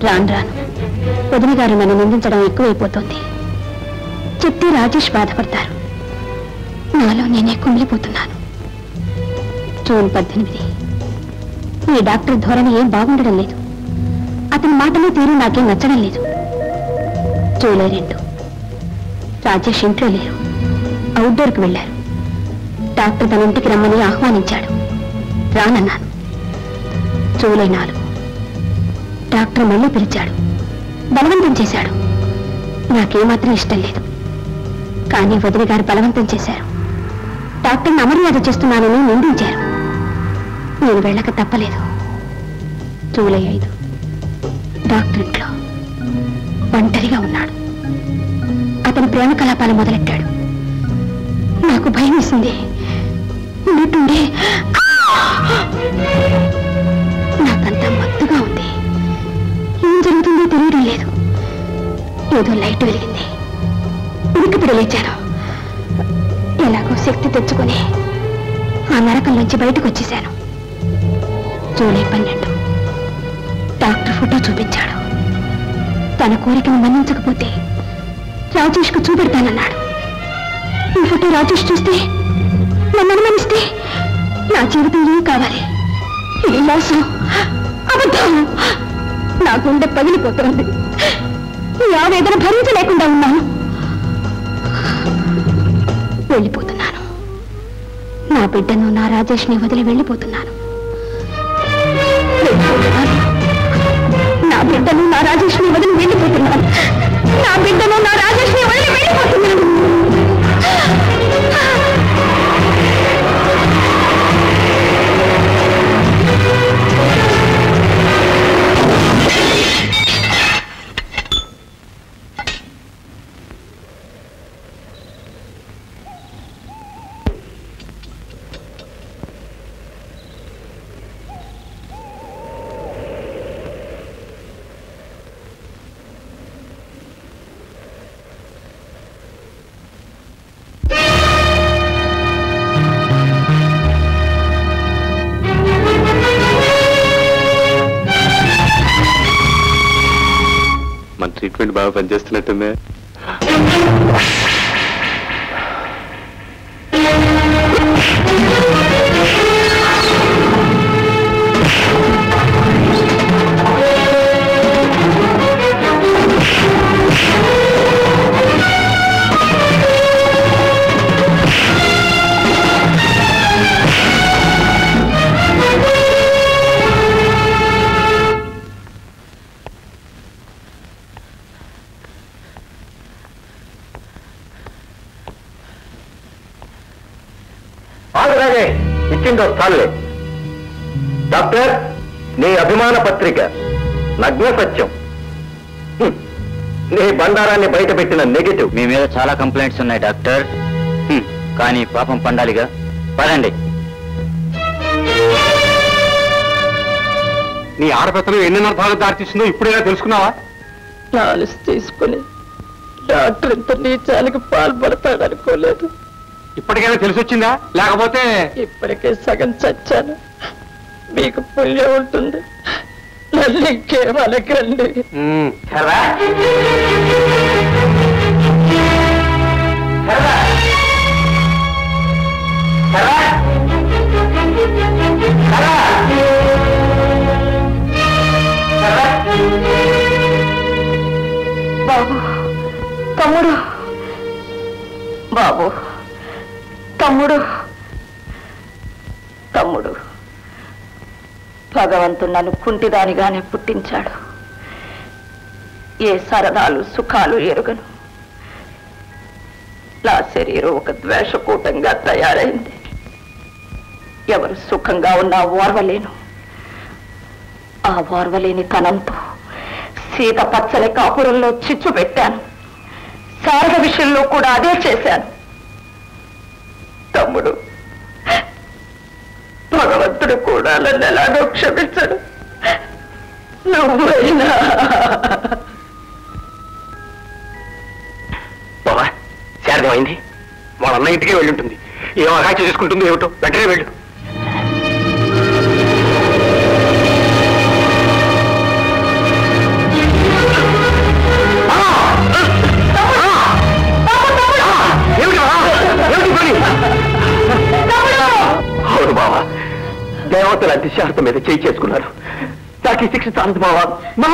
రాను రాను వదిన గారు నన్ను నిందించడం ఎక్కువైపోతుంది. చెప్తే రాజేష్ బాధపడతారు. నాలో నేనే కుమిలిపోతున్నాను. జూన్ 18. ఈ డాక్టర్ ధోరణి ఏం బాగుండడం లేదు. అతని మాటలు తీరు నాకేం నచ్చడం లేదు. జూలై 2. రాజేష్ ఇంట్లో లేరు, అవుట్డోర్కి వెళ్లారు. డాక్టర్ తన ఇంటికి రమ్మని ఆహ్వానించాడు. రానన్నాను. జూలై 4. డాక్టర్ మళ్ళీ పిలిచాడు, బలవంతం చేశాడు. నాకేమాత్రం ఇష్టం లేదు. కానీ వదిన గారు బలవంతం చేశారు. డాక్టర్ని అమర్యాద చేస్తున్నానని నిందించారు. నేను వెళ్ళక తప్పలేదు. జూలై 5. డాక్టర్ ఇంట్లో ఒంటరిగా ఉన్నాడు. అతని ప్రేమ కలాపాలు మొదలెట్టాడు. నాకు భయం వేసింది. ఉన్నట్టుండే నాకంతా మత్తుగా ఉంది. ఏం జరుగుతుందో తెలియడం లేదు. ఏదో లైట్ వెలిగింది. ఉడికిపిడి లేచాను. ఎలాగో శక్తి తెచ్చుకొని ఆ నరకం నుంచి బయటకు వచ్చేశాను. జూలై 12. డాక్టర్ ఫోటో చూపించాడు. తన కోరికను మన్నించకపోతే రాజేష్కు చూపెడతానన్నాడు. ఈ ఫోటో రాజేష్ చూస్తే నన్ను అనుమానిస్తే నా జీవితం ఏం కావాలి? ఇది మోసం, అబద్ధం. నా గుండె పగిలిపోతోంది. ఈ ఆవేదన భరించలేకుండా ఉన్నాను. వెళ్ళిపోతున్నాను. నా బిడ్డను, నా రాజేష్ని వదిలి వెళ్ళిపోతున్నాను. నా బిడ్డను, నా రాజేష్ని వదిలి వెళ్ళిపోతున్నాను. నా బిడ్డను, నా రాజేష్ని వదిలి వెళ్ళిపోతున్నాను. ట్రీట్మెంట్ బాగా పనిచేస్తున్నట్టుంది. ఇచ్చిందో చాలే. డాక్టర్, నీ అభిమాన పత్రిక నగ్న సత్యం నీ బండారాన్ని బయట పెట్టిన నెగటివ్. మీ మీద చాలా కంప్లైంట్స్ ఉన్నాయి డాక్టర్. కానీ పాపం పండాలిగా. పదండి. నీ ఆడపిత్తలు ఎన్ని అర్థాలు దారితీస్తుందో ఇప్పుడైనా తెలుసుకున్నావా? నాలుగు తీసుకుని డాక్టర్ ఇంత నీచాలకు పాల్పడతాడనుకోలేదు. ఇప్పటికైనా తెలిసొచ్చిందా? లేకపోతే ఇప్పటికే సగం చచ్చాను. మీకు పుణ్యం ఉంటుంది. నన్ను ఇంకేమనకండి. బాబు, తమ్ముడు, బాబు, తమ్ముడు, తమ్ముడు, భగవంతుడు నన్ను కుంటిదానిగానే పుట్టించాడు. ఏ సరదాలు సుఖాలు ఎరుగను. నా శరీరం ఒక ద్వేషకూటంగా తయారైంది. ఎవరు సుఖంగా ఉన్నా ఓర్వలేను. ఆ ఓర్వలేని తనంతో సీత పచ్చని కాపురంలో చిచ్చు పెట్టాను. శారద విషయంలో కూడా అదే చేశాను. తమ్ముడు, భగవంతుడు కూడా నన్ను ఎలాగో క్షమించడు. నువ్వైనా బాబా, శారదమైంది. వాళ్ళ అన్న ఇంటికే వెళ్ళుంటుంది. ఏం అఘాయిత్య చేసుకుంటుందో ఏమిటో. వెంటనే వెళ్ళు. చేయి చేసుకున్నాను. నాకు ఈ శిక్ష చాలదు బావా,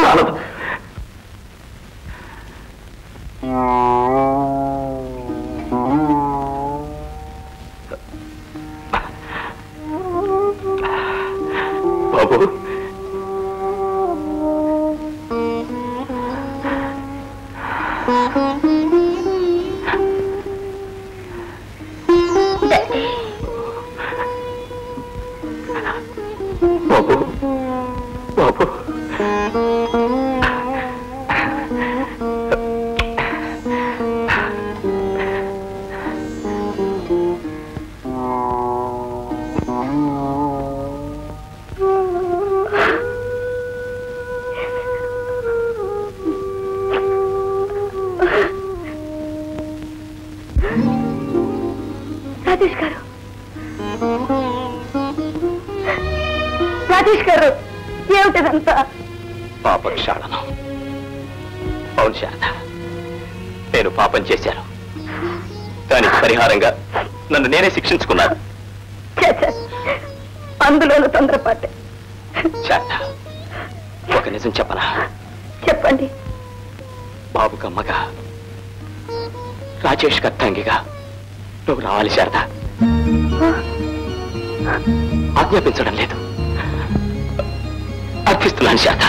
చాలదు. బాబు, బాబు, బాబు, రాజేష్ గారు, రాజేష్ గారు, ఏమిటిదంతా? పాప క్షాళనం. అవును శారద, నేను పాపం చేశాను. దానికి పరిహారంగా నన్ను నేనే శిక్షించుకున్నాను. అందులోనూ తొందరపాటే. శారద, ఒక నిజం చెప్పనా? చెప్పండి. బాబుకి అమ్మగా, రాజేష్ కత్తంగిగా నువ్వు రావాలి శారద. ఆజ్ఞాపించడం లేదు, అర్పిస్తున్నాను శారద.